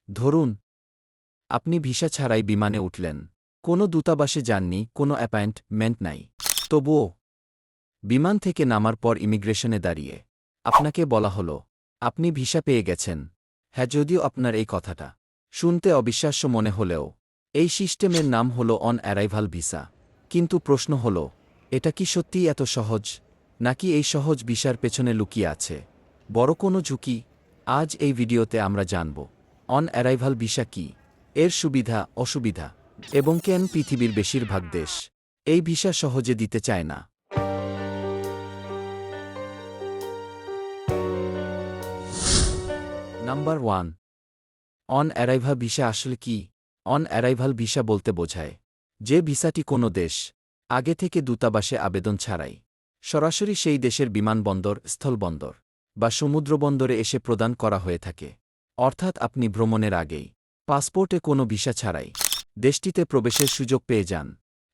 ধরুন, আপনি ভিসা ছাড়াই বিমানে উঠলেন। কোনো দূতাবাসে যাননি, কোনো অ্যাপয়েন্টমেন্ট নাই। তবুও বিমান থেকে নামার পর ইমিগ্রেশনে দাঁড়িয়ে আপনাকে বলা হলো, আপনি ভিসা পেয়ে গেছেন। হ্যাঁ, যদিও আপনার এই কথাটা শুনতে অবিশ্বাস্য মনে হলেও এই সিস্টেমের নাম হল অন অ্যারাইভাল ভিসা। কিন্তু প্রশ্ন হল, এটা কি সত্যিই এত সহজ, নাকি এই সহজ ভিসার পেছনে লুকিয়ে আছে বড় কোনো ঝুঁকি? আজ এই ভিডিওতে আমরা জানব অন অ্যারাইভাল ভিসা কি, এর সুবিধা অসুবিধা, এবং কেন পৃথিবীর বেশিরভাগ দেশ এই ভিসা সহজে দিতে চায় না। নাম্বার 1, অন অ্যারাইভাল ভিসা আসলে কি? অন অ্যারাইভাল ভিসা বলতে বোঝায় যে ভিসাটি কোনো দেশ আগে থেকে দূতাবাসে আবেদন ছাড়াই সরাসরি সেই দেশের বিমানবন্দর, স্থলবন্দর বা সমুদ্রবন্দরে এসে প্রদান করা হয়ে থাকে। অর্থাৎ আপনি ভ্রমণের আগেই পাসপোর্টে কোনো ভিসা ছাড়াই দেশটিতে প্রবেশের সুযোগ পেয়ে যান,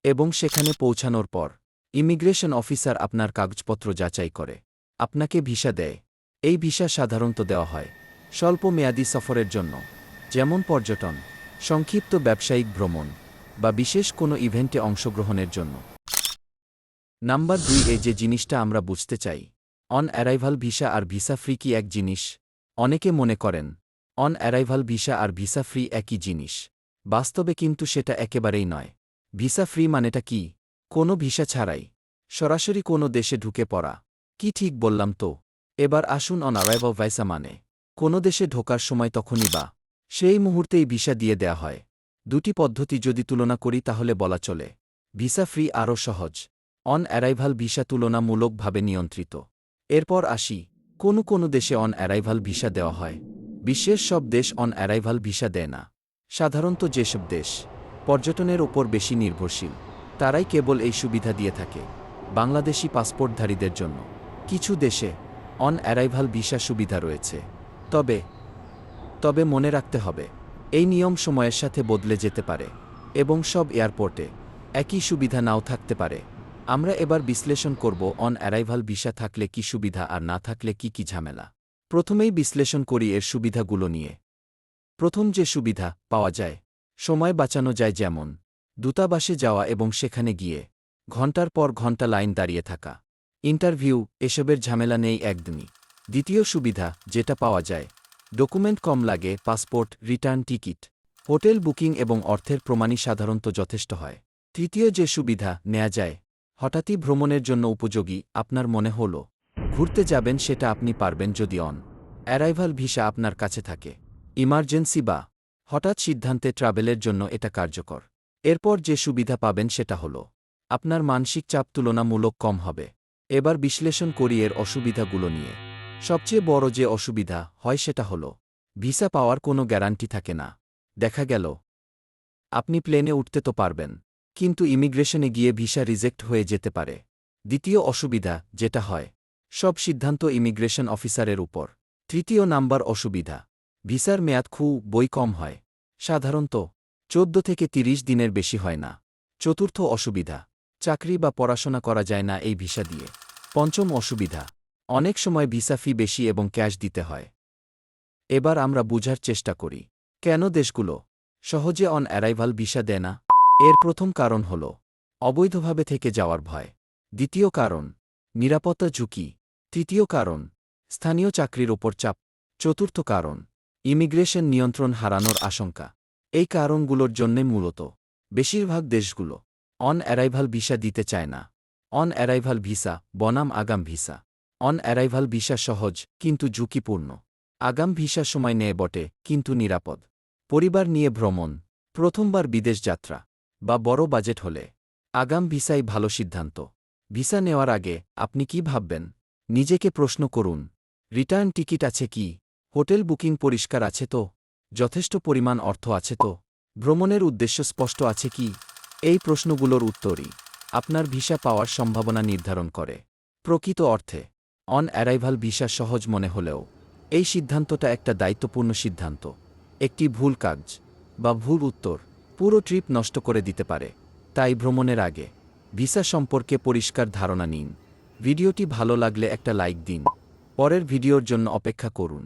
এবং সেখানে পৌঁছানোর পর ইমিগ্রেশন অফিসার আপনার কাগজপত্র যাচাই করে আপনাকে ভিসা দেয়। এই ভিসা সাধারণত দেওয়া হয় স্বল্প মেয়াদী সফরের জন্য, যেমন পর্যটন, সংক্ষিপ্ত ব্যবসায়িক ভ্রমণ বা বিশেষ কোনো ইভেন্টে অংশগ্রহণের জন্য। নাম্বার 2, এই যে জিনিসটা আমরা বুঝতে চাই, অন অ্যারাইভাল ভিসা আর ভিসা ফ্রি কি এক জিনিস? অনেকে মনে করেন অন অ্যারাইভাল ভিসা আর ভিসা ফ্রি একই জিনিস। বাস্তবে কিন্তু সেটা একেবারেই নয়। ভিসা ফ্রি মানেটা কি? কোনো ভিসা ছাড়াই সরাসরি কোনো দেশে ঢুকে পড়া। কি ঠিক বললাম তো? এবার আসুন, অন অ্যারাইভাল ভিসা মানে কোনো দেশে ঢোকার সময় তখনই বা সেই মুহূর্তেই ভিসা দিয়ে দেয়া হয়। দুটি পদ্ধতি যদি তুলনা করি তাহলে বলা চলে ভিসা ফ্রি আরও সহজ, অন অ্যারাইভাল ভিসা তুলনামূলকভাবে নিয়ন্ত্রিত। এরপর আসি, কোনো দেশে অন অ্যারাইভাল ভিসা দেওয়া হয়। বিশ্বের সব দেশ অন অ্যারাইভাল ভিসা দেয় না। সাধারণত যেসব দেশ পর্যটনের ওপর বেশি নির্ভরশীল তারাই কেবল এই সুবিধা দিয়ে থাকে বাংলাদেশি পাসপোর্টধারীদের জন্য। কিছু দেশে অন অ্যারাইভাল ভিসা সুবিধা রয়েছে, তবে মনে রাখতে হবে এই নিয়ম সময়ের সাথে বদলে যেতে পারে এবং সব এয়ারপোর্টে একই সুবিধা নাও থাকতে পারে। আমরা এবার বিশ্লেষণ করব অন অ্যারাইভাল ভিসা থাকলে কি সুবিধা আর না থাকলে কি ঝামেলা। প্রথমেই বিশ্লেষণ করি এর সুবিধাগুলো নিয়ে। প্রথম যে সুবিধা পাওয়া যায়, সময় বাঁচানো যায়, যেমন দূতাবাসে যাওয়া এবং সেখানে গিয়ে ঘণ্টার পর ঘণ্টা লাইন দাঁড়িয়ে থাকা, ইন্টারভিউ, এসবের ঝামেলা নেই একদমই। দ্বিতীয় সুবিধা যেটা পাওয়া যায়, ডকুমেন্ট কম লাগে, passport, return ticket, hotel booking এবং অর্থের প্রমাণই সাধারণত যথেষ্ট হয়। তৃতীয় যে সুবিধা নেওয়া যায়, হঠাৎই ভ্রমণের জন্য উপযোগী। আপনার মনে হল ঘুরতে যাবেন, সেটা আপনি পারবেন যদি অন অ্যারাইভাল ভিসা আপনার কাছে থাকে। ইমার্জেন্সি বা হঠাৎ সিদ্ধান্তে ট্রাভেলের জন্য এটা কার্যকর। এরপর যে সুবিধা পাবেন সেটা হল আপনার মানসিক চাপ তুলনামূলক কম হবে। এবার বিশ্লেষণ করি এর অসুবিধাগুলো নিয়ে। সবচেয়ে বড় যে অসুবিধা হয় সেটা হল ভিসা পাওয়ার কোনো গ্যারান্টি থাকে না। দেখা গেল আপনি প্লেনে উঠতে তো পারবেন, কিন্তু ইমিগ্রেশনে গিয়ে ভিসা রিজেক্ট হয়ে যেতে পারে। দ্বিতীয় অসুবিধা যেটা হয়, সব সিদ্ধান্ত ইমিগ্রেশন অফিসারের উপর। তৃতীয় নাম্বার অসুবিধা, ভিসার মেয়াদ খুব কম হয়, সাধারণত 14 থেকে 30 দিনের বেশি হয় না। চতুর্থ অসুবিধা, চাকরি বা পড়াশোনা করা যায় না এই ভিসা দিয়ে। পঞ্চম অসুবিধা, অনেক সময় ভিসা ফি বেশি এবং ক্যাশ দিতে হয়। এবার আমরা বুঝার চেষ্টা করি কেন দেশগুলো সহজে অন অ্যারাইভাল ভিসা দেয় না। এর প্রথম কারণ হল অবৈধভাবে থেকে যাওয়ার ভয়। দ্বিতীয় কারণ, নিরাপত্তা ঝুঁকি। তৃতীয় কারণ, স্থানীয় চাকরির ওপর চাপ। চতুর্থ কারণ, ইমিগ্রেশন নিয়ন্ত্রণ হারানোর আশঙ্কা। এই কারণগুলোর জন্যে মূলত বেশিরভাগ দেশগুলো অন অ্যারাইভাল ভিসা দিতে চায় না। অন অ্যারাইভাল ভিসা বনাম আগাম ভিসা। অন অ্যারাইভাল ভিসা সহজ কিন্তু ঝুঁকিপূর্ণ। আগাম ভিসা সময় নেয় বটে কিন্তু নিরাপদ। পরিবার নিয়ে ভ্রমণ, প্রথমবার বিদেশ যাত্রা বা বড় বাজেট হলে আগাম ভিসাই ভালো সিদ্ধান্ত। ভিসা নেওয়ার আগে আপনি কি ভাববেন? নিজেকে প্রশ্ন করুন, রিটার্ন টিকিট আছে কি? হোটেল বুকিং পরিষ্কার আছে তো? যথেষ্ট পরিমাণ অর্থ আছে তো? ভ্রমণের উদ্দেশ্য স্পষ্ট আছে কি? এই প্রশ্নগুলোর উত্তরই আপনার ভিসা পাওয়ার সম্ভাবনা নির্ধারণ করে। প্রকৃত অর্থে অন অ্যারাইভাল ভিসা সহজ মনে হলেও এই সিদ্ধান্তটা একটা দায়িত্বপূর্ণ সিদ্ধান্ত। একটি ভুল কাজ বা ভুল উত্তর পুরো ট্রিপ নষ্ট করে দিতে পারে। তাই ভ্রমণের আগে ভিসা সম্পর্কে পরিষ্কার ধারণা নিন। ভিডিওটি ভালো লাগলে একটা লাইক দিন। পরের ভিডিওর জন্য অপেক্ষা করুন।